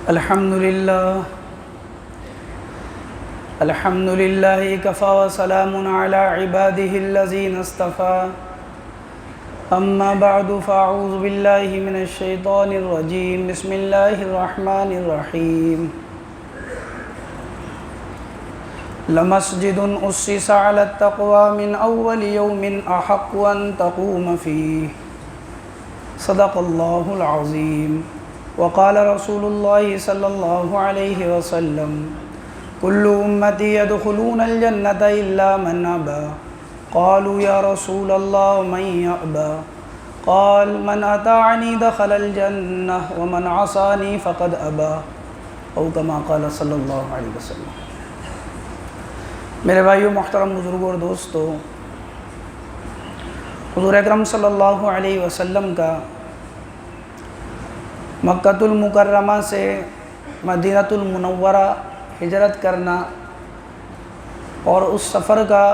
الحمد للہ کفا وسلام علی عباده الذین اصطفى اما بعد فاعوذ باللہ من الشیطان الرجیم بسم اللہ الرحمن الرحیم لمسجد اسس علی التقوى من اول یوم احق ان تقوم فیہ صدق اللہ العظیم وقال رسول اللہ صلی اللہ علیہ وسلم کل امتی يدخلون الجنة الا من ابى قالوا یا رسول اللہ من یأبى قال من اطاعنی دخل الجنة ومن عصانی فقد ابى او کما قال صلی اللہ علیہ وسلم۔ میرے بھائیو، محترم بزرگوں اور دوستو، حضور اکرم صلی اللہ علیہ وسلم کا مکہ المکرمہ سے مدینہ المنورہ ہجرت کرنا اور اس سفر کا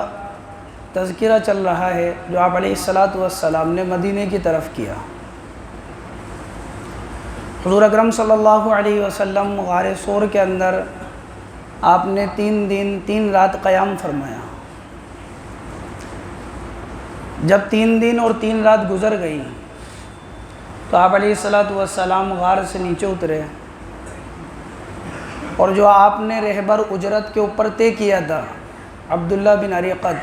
تذکرہ چل رہا ہے جو آپ علیہ السلام نے مدینے کی طرف کیا۔ حضور اکرم صلی اللہ علیہ وسلم غار ثور کے اندر آپ نے 3 دن 3 رات قیام فرمایا۔ جب 3 دن اور 3 رات گزر گئی تو آپ علیہ السلام غار سے نیچے اترے، اور جو آپ نے رہبر اجرت کے اوپر طے کیا تھا عبداللہ بن عریقط،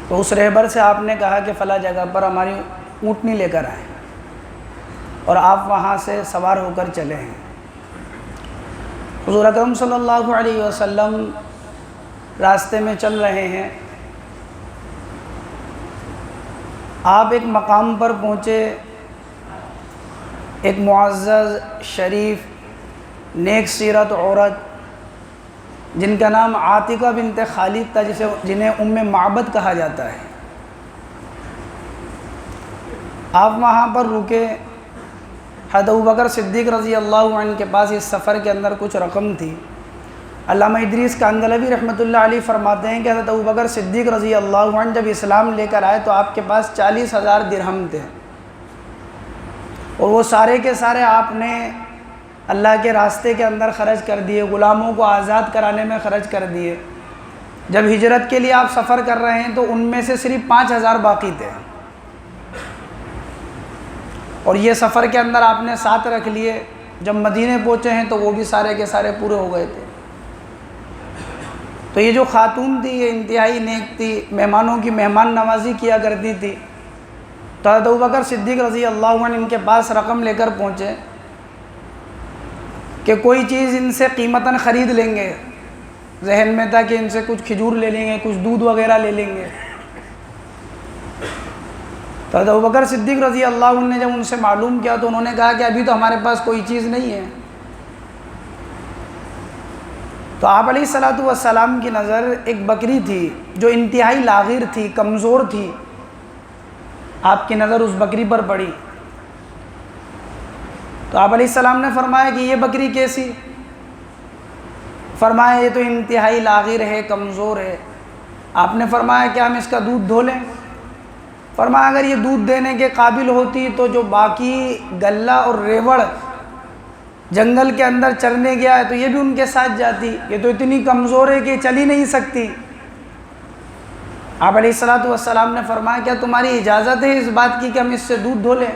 تو اس رہبر سے آپ نے کہا کہ فلاں جگہ پر ہماری اونٹنی لے کر آئیں اور آپ وہاں سے سوار ہو کر چلے ہیں۔ حضور اکرم صلی اللہ علیہ وسلم راستے میں چل رہے ہیں، آپ ایک مقام پر پہنچے، ایک معزز شریف نیک سیرت عورت جن کا نام عاتقہ بنت خالد تھا، جنہیں ام معبد کہا جاتا ہے۔ آپ وہاں پر رکے۔ حضرت ابوبکر صدیق رضی اللہ عنہ کے پاس اس سفر کے اندر کچھ رقم تھی۔ علامہ ادریس کاندلوی رحمۃ اللہ علیہ فرماتے ہیں کہ حضرت ابوبکر صدیق رضی اللہ عنہ جب اسلام لے کر آئے تو آپ کے پاس 40,000 درہم تھے، اور وہ سارے کے سارے آپ نے اللہ کے راستے کے اندر خرچ کر دیے، غلاموں کو آزاد کرانے میں خرچ کر دیے۔ جب ہجرت کے لیے آپ سفر کر رہے ہیں تو ان میں سے صرف 5,000 باقی تھے، اور یہ سفر کے اندر آپ نے ساتھ رکھ لیے۔ جب مدینے پہنچے ہیں تو وہ بھی سارے کے سارے پورے ہو گئے تھے۔ تو یہ جو خاتون تھی یہ انتہائی نیک تھی، مہمانوں کی مہمان نوازی کیا کرتی تھی۔ تو حضرت ابوبکر صدیق رضی اللہ عنہ ان کے پاس رقم لے کر پہنچے کہ کوئی چیز ان سے قیمتاً خرید لیں گے۔ ذہن میں تھا کہ ان سے کچھ کھجور لے لیں گے، کچھ دودھ وغیرہ لے لیں گے۔ تو حضرت ابوبکر صدیق رضی اللہ عنہ نے جب ان سے معلوم کیا تو انہوں نے کہا کہ ابھی تو ہمارے پاس کوئی چیز نہیں ہے۔ تو آپ علیہ السلام کی نظر ایک بکری تھی جو انتہائی لاغر تھی، کمزور تھی۔ آپ کی نظر اس بکری پر پڑی تو آپ علیہ السلام نے فرمایا کہ یہ بکری کیسی؟ فرمایا یہ تو انتہائی لاغر ہے، کمزور ہے۔ آپ نے فرمایا کہ ہم اس کا دودھ دھو لیں؟ فرمایا اگر یہ دودھ دینے کے قابل ہوتی تو جو باقی گلہ اور ریوڑ جنگل کے اندر چرنے گیا ہے تو یہ بھی ان کے ساتھ جاتی، یہ تو اتنی کمزور ہے کہ چل ہی نہیں سکتی۔ آپ علیہ السلام نے فرمایا کیا تمہاری اجازت ہے اس بات کی کہ ہم اس سے دودھ دھو لیں؟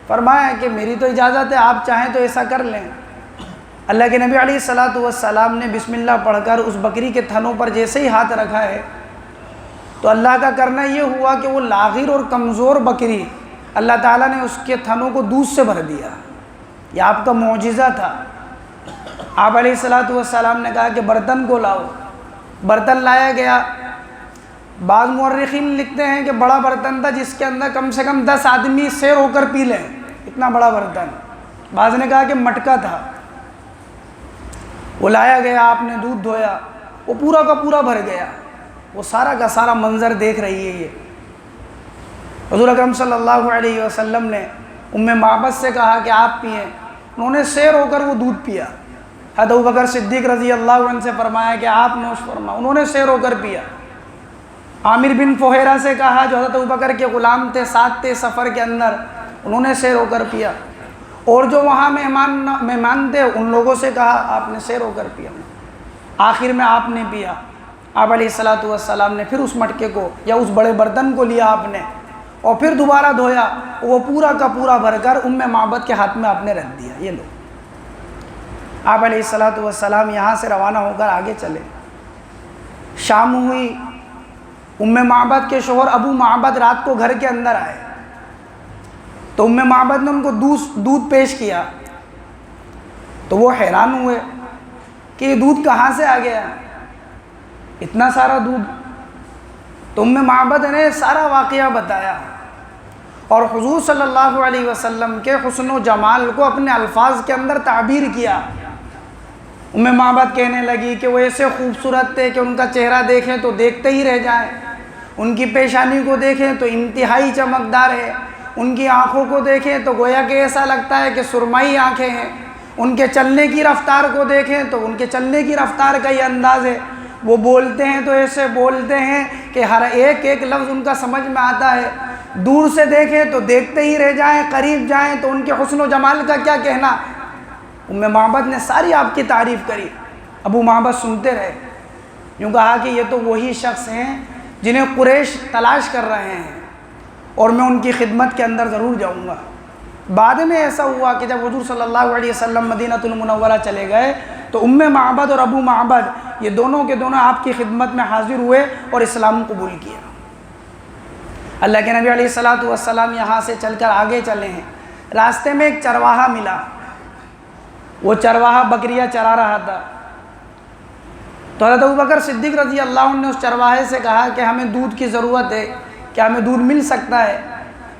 فرمایا کہ میری تو اجازت ہے، آپ چاہیں تو ایسا کر لیں۔ اللہ کے نبی علیہ السلام نے بسم اللہ پڑھ کر اس بکری کے تھنوں پر جیسے ہی ہاتھ رکھا ہے تو اللہ کا کرنا یہ ہوا کہ وہ لاغر اور کمزور بکری اللہ تعالیٰ نے اس کے تھنوں کو دودھ سے بھر دیا۔ یہ آپ کا معجزہ تھا۔ آپ علیہ السلام نے کہا کہ برتن کو لاؤ۔ برتن لایا گیا۔ بعض مورخین لکھتے ہیں کہ بڑا برتن تھا جس کے اندر کم سے کم 10 آدمی سیر ہو کر پی لیں، اتنا بڑا برتن۔ بعض نے کہا کہ مٹکا تھا۔ وہ لایا گیا، آپ نے دودھ دھویا، وہ پورا کا پورا بھر گیا۔ وہ سارا کا سارا منظر دیکھ رہی ہے یہ۔ حضور اکرم صلی اللہ علیہ وسلم نے ام معبد سے کہا کہ آپ پئیں، انہوں نے سیر ہو کر وہ دودھ پیا۔ حضرت ابوبکر صدیق رضی اللہ عنہ سے فرمایا کہ آپ نوش فرما، انہوں نے سیر ہو کر پیا۔ عامر بن فہیرہ سے کہا جو حضرت ابوبکر کے غلام تھے، ساتھ تھے سفر کے اندر، انہوں نے سیر ہو کر پیا۔ اور جو وہاں مہمان تھے ان لوگوں سے کہا آپ نے سیر ہو کر پیا. آخر میں آپ نے پیا. آپ علیہ الصلوۃ والسلام نے پھر اس مٹکے کو یا اس بڑے برتن کو لیا آپ نے اور پھر دوبارہ دھویا. وہ پورا کا پورا بھر کر معبد کے ہاتھ میں آپ نے رکھ دیا. یہ لو. آپ علیہ الصلوۃ والسلام یہاں سے روانہ ہو کر آگے چلے. شام ہوئی. معبد کے شوہر ابو معبد رات کو گھر کے اندر آئے تو معبد نے ان کو دودھ پیش کیا. تو وہ حیران ہوئے کہ یہ دودھ کہاں سے آ گیا، اتنا سارا دودھ. تو معبد نے سارا واقعہ بتایا اور حضور صلی اللہ علیہ وسلم کے حسن و جمال کو اپنے الفاظ کے اندر تعبیر کیا. معبد کہنے لگی کہ وہ ایسے خوبصورت تھے کہ ان کا چہرہ دیکھیں تو دیکھتے ہی رہ جائیں، ان کی پیشانی کو دیکھیں تو انتہائی چمکدار ہے، ان کی آنکھوں کو دیکھیں تو گویا کہ ایسا لگتا ہے کہ سرمئی آنکھیں ہیں، ان کے چلنے کی رفتار کو دیکھیں تو ان کے چلنے کی رفتار کا یہ انداز ہے، وہ بولتے ہیں تو ایسے بولتے ہیں کہ ہر ایک ایک لفظ ان کا سمجھ میں آتا ہے، دور سے دیکھیں تو دیکھتے ہی رہ جائیں، قریب جائیں تو ان کے حسن و جمال کا کیا کہنا. معبد نے ساری آپ کی تعریف کری. ابو معبد سنتے رہے. یوں کہا کہ یہ تو وہی شخص ہیں جنہیں قریش تلاش کر رہے ہیں اور میں ان کی خدمت کے اندر ضرور جاؤں گا. بعد میں ایسا ہوا کہ جب حضور صلی اللہ علیہ وسلم مدینہ المنورہ چلے گئے تو معبد اور ابو معبد یہ دونوں کے دونوں آپ کی خدمت میں حاضر ہوئے اور اسلام قبول کیا. اللہ کے نبی علیہ الصلوۃ والسلام یہاں سے چل کر آگے چلے ہیں. راستے میں ایک چرواہا ملا. وہ چرواہا بکریاں چرا رہا تھا. تو حضرت ابوبکر صدیق رضی اللہ عنہ نے اس چرواہے سے کہا کہ ہمیں دودھ کی ضرورت ہے، کیا ہمیں دودھ مل سکتا ہے؟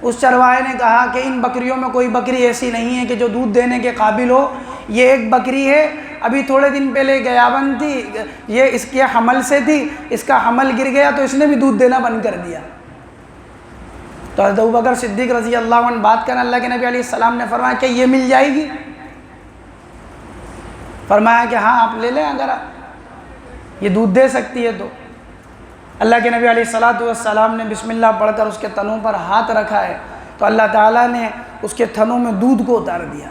اس چرواہے نے کہا کہ ان بکریوں میں کوئی بکری ایسی نہیں ہے کہ جو دودھ دینے کے قابل ہو. یہ ایک بکری ہے، ابھی تھوڑے دن پہلے گیابن تھی، یہ اس کے حمل سے تھی، اس کا حمل گر گیا تو اس نے بھی دودھ دینا بند کر دیا. تو حضرت ابوبکر صدیق رضی اللہ عنہ بات کرنا، اللہ کے نبی علیہ السلام نے فرمایا کہ یہ مل جائے گی؟ فرمایا کہ ہاں آپ لے لیں اگر یہ دودھ دے سکتی ہے تو. اللہ کے نبی علیہ الصلوۃ والسلام نے بسم اللہ پڑھ کر اس کے تنوں پر ہاتھ رکھا ہے تو اللہ تعالیٰ نے اس کے تھنوں میں دودھ کو اتار دیا.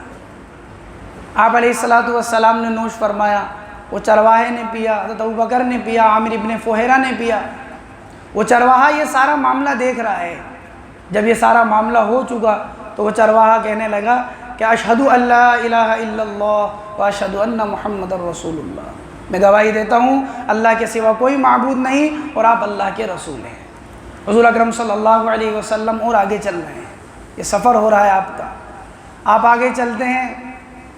آپ علیہ الصلوۃ والسلام نے نوش فرمایا. وہ چرواہے نے پیا، حضرت ابوبکر نے پیا، عامر ابن فہیرہ نے پیا. وہ چرواہا یہ سارا معاملہ دیکھ رہا ہے. جب یہ سارا معاملہ ہو چکا تو وہ چرواہا کہنے لگا کہ اشہد ان لا الہ الا اللہ و اشہد ان محمد رسول اللہ. میں گواہی دیتا ہوں اللہ کے سوا کوئی معبود نہیں اور آپ اللہ کے رسول ہیں. حضور اکرم صلی اللہ علیہ وسلم اور آگے چل رہے ہیں. یہ سفر ہو رہا ہے آپ کا. آپ آگے چلتے ہیں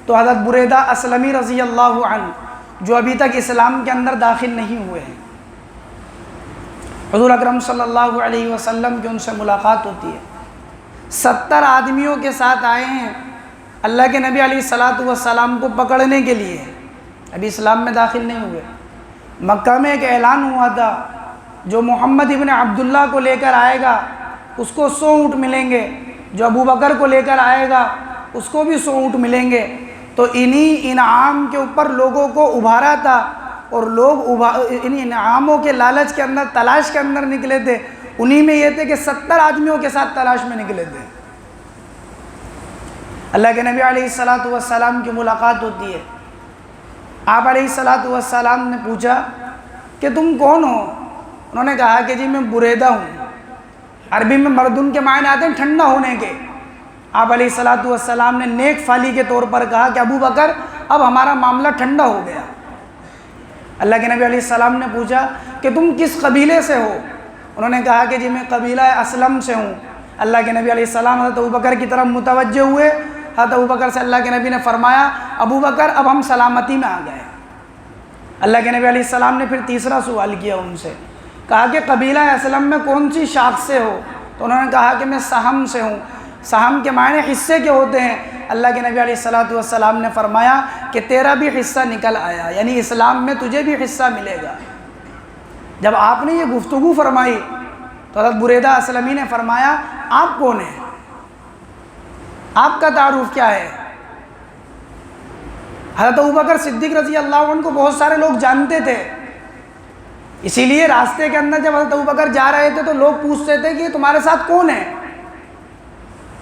تو حضرت بریدہ اسلمی رضی اللہ عنہ جو ابھی تک اسلام کے اندر داخل نہیں ہوئے ہیں، حضور اکرم صلی اللہ علیہ وسلم کی ان سے ملاقات ہوتی ہے. 70 آدمیوں کے ساتھ آئے ہیں اللہ کے نبی علیہ الصلوۃ والسلام کو پکڑنے کے لیے. ابھی اسلام میں داخل نہیں ہوئے. مکہ میں ایک اعلان ہوا تھا جو محمد ابن عبداللہ کو لے کر آئے گا اس کو 100 اونٹ ملیں گے، جو ابوبکر کو لے کر آئے گا اس کو بھی 100 اونٹ ملیں گے. تو انہی انعام کے اوپر لوگوں کو ابھارا تھا اور لوگ انہی انعاموں کے لالچ کے اندر تلاش کے اندر نکلے تھے. انہی میں یہ تھے کہ 70 آدمیوں کے ساتھ تلاش میں نکلے تھے. اللہ کے نبی علیہ الصلوۃ والسلام کی ملاقات ہوتی ہے. آپ علیہ الصلوۃ والسلام نے پوچھا کہ تم کون ہو؟ انہوں نے کہا کہ جی میں بریدہ ہوں. عربی میں مردن کے معنی آتے ہیں ٹھنڈا ہونے کے. آپ علیہ الصلوۃ والسلام نے نیک فالی کے طور پر کہا کہ ابوبکر اب ہمارا معاملہ ٹھنڈا ہو گیا. اللہ کے نبی علیہ السلام نے پوچھا کہ تم کس قبیلے سے ہو؟ انہوں نے کہا کہ جی میں قبیلہ اسلم سے ہوں. اللہ کے نبی علیہ السلام حضرت ابوبکر کی طرف متوجہ ہوئے. حضرت ابوبکر سے اللہ کے نبی نے فرمایا ابوبکر اب ہم سلامتی میں آ گئے. اللہ کے نبی علیہ السلام نے پھر تیسرا سوال کیا ان سے، کہا کہ قبیلہ اسلم میں کون سی شاخ سے ہو؟ تو انہوں نے کہا کہ میں سہم سے ہوں. سہم کے معنی حصے کے ہوتے ہیں. اللہ کے نبی علیہ الصلوۃ والسلام نے فرمایا کہ تیرا بھی حصہ نکل آیا، یعنی اسلام میں تجھے بھی حصہ ملے گا. جب آپ نے یہ گفتگو فرمائی تو حضرت بریدہ اسلمی نے فرمایا آپ کون ہیں؟ آپ کا تعارف کیا ہے؟ حضرت ابوبکر صدیق رضی اللہ عنہ کو بہت سارے لوگ جانتے تھے، اسی لیے راستے کے اندر جب حضرت ابوبکر جا رہے تھے تو لوگ پوچھتے تھے کہ یہ تمہارے ساتھ کون ہے؟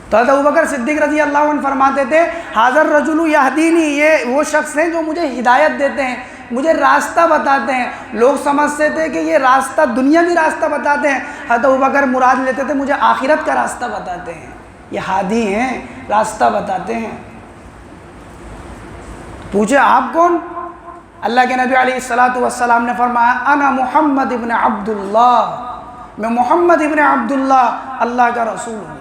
تو حضرت ابوبکر صدیق رضی اللہ عنہ فرماتے تھے حاضر رجل یہدینی، یہ وہ شخص ہیں جو مجھے ہدایت دیتے ہیں، مجھے راستہ بتاتے ہیں۔ لوگ سمجھتے تھے کہ یہ راستہ دنیاوی راستہ بتاتے ہیں، حضرت ابوبکر مراد لیتے تھے مجھے آخرت کا راستہ بتاتے ہیں، یہ ہادی ہیں، راستہ بتاتے ہیں۔ پوچھے آپ کون؟ اللہ کے نبی علیہ السلام نے فرمایا انا محمد ابن عبداللہ، میں محمد ابن عبداللہ اللہ کا رسول ہوں۔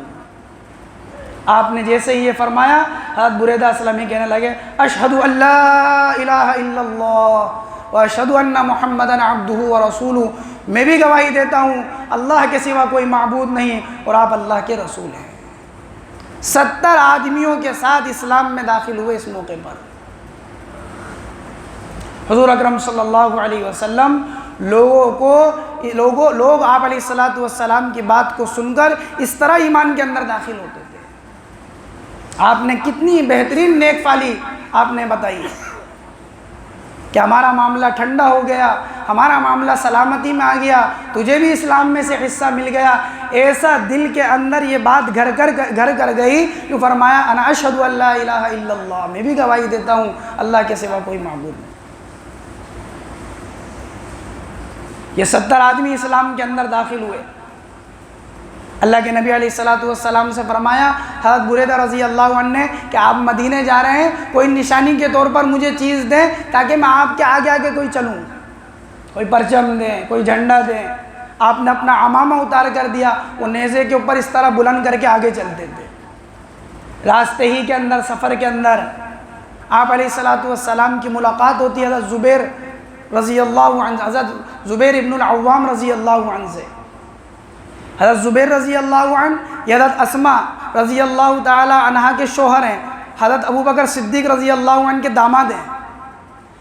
آپ نے جیسے ہی یہ فرمایا، حضرت بریدہ اسلمی کہنے لگے اشہد ان لا الہ الا اللہ واشہد ان محمدًا عبدہ ورسولہ، میں بھی گواہی دیتا ہوں اللہ کے سوا کوئی معبود نہیں اور آپ اللہ کے رسول ہیں۔ 70 آدمیوں کے ساتھ اسلام میں داخل ہوئے اس موقع پر۔ حضور اکرم صلی اللہ علیہ وسلم لوگ آپ علیہ السلام کی بات کو سن کر اس طرح ایمان کے اندر داخل ہوتے تھے۔ آپ نے کتنی بہترین نیک فالی آپ نے بتائی کہ ہمارا معاملہ ٹھنڈا ہو گیا، ہمارا معاملہ سلامتی میں آ گیا، تجھے بھی اسلام میں سے حصہ مل گیا۔ ایسا دل کے اندر یہ بات گھر کر گئی کہ فرمایا انا اشہد ان لا الہ الا اللہ، میں بھی گواہی دیتا ہوں اللہ کے سوا کوئی معبود نہیں۔ یہ 70 آدمی اسلام کے اندر داخل ہوئے۔ اللہ کے نبی علیہ السلام سے فرمایا حضرت بریدہ رضی اللہ عنہ نے کہ آپ مدینے جا رہے ہیں، کوئی نشانی کے طور پر مجھے چیز دیں تاکہ میں آپ کے آگے آگے کوئی چلوں، کوئی پرچم دیں، کوئی جھنڈا دیں۔ آپ نے اپنا عمامہ اتار کر دیا، وہ نیزے کے اوپر اس طرح بلند کر کے آگے چلتے تھے۔ راستے ہی کے اندر، سفر کے اندر آپ علیہ السلام کی ملاقات ہوتی ہے حضرت زبیر رضی اللہ عنہ، حضرت زبیر ابن العوام رضی اللہ عنہ سے۔ حضرت زبیر رضی اللہ عنہ یہ حضرت اسماء رضی اللہ تعالی عنہا کے شوہر ہیں، حضرت ابوبکر صدیق رضی اللہ عنہ کے داماد ہیں۔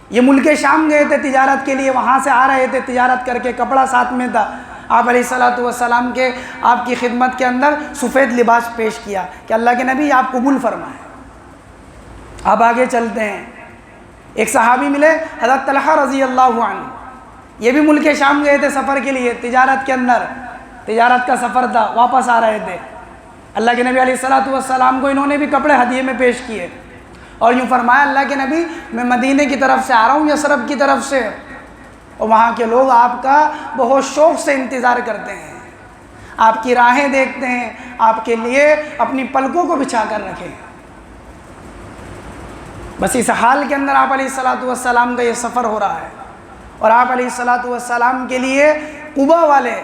یہ ملک شام گئے تھے تجارت کے لیے، وہاں سے آ رہے تھے تجارت کر کے، کپڑا ساتھ میں تھا۔ آپ علیہ السلام کے آپ کی خدمت کے اندر سفید لباس پیش کیا کہ اللہ کے نبی آپ قبول فرمائیں۔ آپ آگے چلتے ہیں، ایک صحابی ملے حضرت طلحہ رضی اللہ عنہ، یہ بھی ملک شام گئے تھے سفر کے لیے، تجارت کے اندر، تجارت کا سفر تھا، واپس آ رہے تھے۔ اللہ کے نبی علیہ السلام کو انہوں نے بھی کپڑے ہدیے میں پیش کیے اور یوں فرمایا اللہ کے نبی میں مدینے کی طرف سے آ رہا ہوں، یثرب کی طرف سے، اور وہاں کے لوگ آپ کا بہت شوق سے انتظار کرتے ہیں، آپ کی راہیں دیکھتے ہیں، آپ کے لیے اپنی پلکوں کو بچھا کر رکھیں۔ بس اس حال کے اندر آپ علیہ السلام کا یہ سفر ہو رہا ہے، اور آپ علیہ السلام کے لیے قبا والے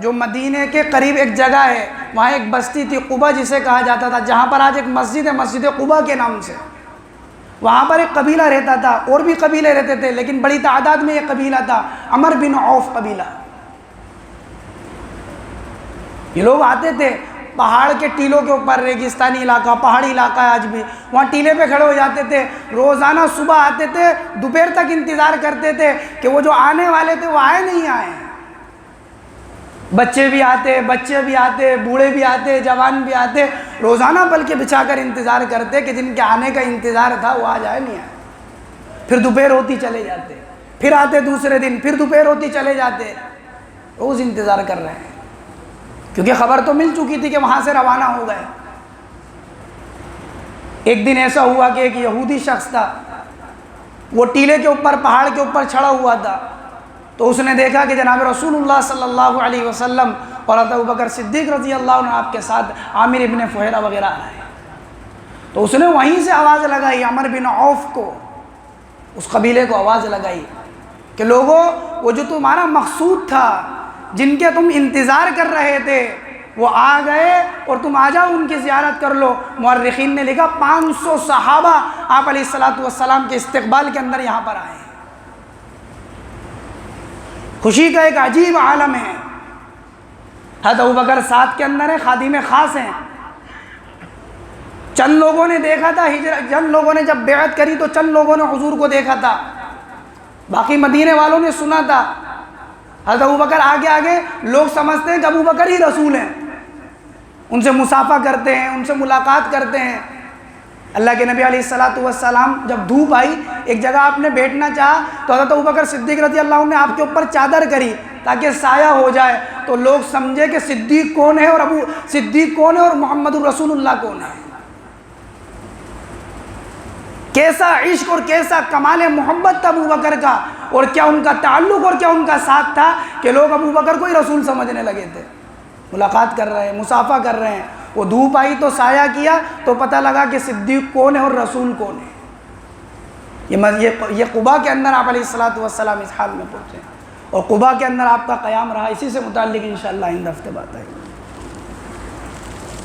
جو مدینے کے قریب ایک جگہ ہے، وہاں ایک بستی تھی قبا جسے کہا جاتا تھا، جہاں پر آج ایک مسجد ہے، مسجد قبا کے نام سے۔ وہاں پر ایک قبیلہ رہتا تھا، اور بھی قبیلے رہتے تھے لیکن بڑی تعداد میں یہ قبیلہ تھا، عمر بن عوف قبیلہ۔ یہ لوگ آتے تھے پہاڑ کے ٹیلوں کے اوپر، ریگستانی علاقہ، پہاڑی علاقہ ہے آج بھی، وہاں ٹیلے پہ کھڑے ہو جاتے تھے، روزانہ صبح آتے تھے، دوپہر تک انتظار کرتے تھے کہ وہ جو آنے والے تھے وہ آئے نہیں آئے۔ بچے بھی آتے، بوڑھے بھی آتے، جوان بھی آتے، روزانہ بلکہ بچھا کر انتظار کرتے کہ جن کے آنے کا انتظار تھا وہ آج آئے نہیں آئے۔ پھر دوپہر ہوتی چلے جاتے، پھر آتے دوسرے دن، پھر دوپہر ہوتی چلے جاتے، روز انتظار کر رہے ہیں کیونکہ خبر تو مل چکی تھی کہ وہاں سے روانہ ہو گئے۔ ایک دن ایسا ہوا کہ ایک یہودی شخص تھا، وہ ٹیلے کے اوپر، پہاڑ کے اوپر چڑھا ہوا تھا، تو اس نے دیکھا کہ جناب رسول اللہ صلی اللہ علیہ وسلم اور حضرت ابوبکر صدیق رضی اللہ عنہ آپ کے ساتھ عامر ابن فہیرہ وغیرہ آ رہے ہیں، تو اس نے وہیں سے آواز لگائی، عمر بن عوف کو، اس قبیلے کو آواز لگائی کہ لوگوں، وہ جو تمہارا مقصود تھا، جن کے تم انتظار کر رہے تھے، وہ آ گئے اور تم آ جاؤ ان کی زیارت کر لو۔ مورخین نے لکھا 500 صحابہ آپ علیہ السلام کے استقبال کے اندر یہاں پر آئے ہیں۔ خوشی کا ایک عجیب عالم ہے۔ حضرت ابوبکر ساتھ کے اندر ہے، خادم خاص ہیں۔ چند لوگوں نے دیکھا تھا، چند لوگوں نے جب بیعت کری تو چند لوگوں نے حضور کو دیکھا تھا، باقی مدینے والوں نے سنا تھا۔ حضرت ابوبکر آگے آگے، لوگ سمجھتے ہیں کہ ابوبکر ہی رسول ہیں، ان سے مصافحہ کرتے ہیں، ان سے ملاقات کرتے ہیں۔ اللہ کے نبی علیہ السلام جب دھوپ آئی، ایک جگہ آپ نے بیٹھنا چاہا تو حضرت ابوبکر صدیق رضی اللہ عنہ نے آپ کے اوپر چادر کری تاکہ سایہ ہو جائے تو لوگ سمجھے کہ صدیق کون ہے اور صدیق کون ہے اور محمد الرسول اللہ کون ہے۔ کیسا عشق اور کیسا کمال محبت تھا ابو بکر کا، اور کیا ان کا تعلق اور کیا ان کا ساتھ تھا کہ لوگ ابو بکر کو ہی رسول سمجھنے لگے تھے۔ ملاقات کر رہے ہیں، مصافحہ کر رہے ہیں، وہ دھوپ آئی تو سایہ کیا تو پتہ لگا کہ صدیق کون ہے اور رسول کون ہے۔ یہ قباء کے اندر آپ علیہ السلام اس حال میں پہنچے، اور قباء کے اندر آپ کا قیام رہا، اسی سے متعلق انشاءاللہ آئندہ ہفتے بات آئے گی۔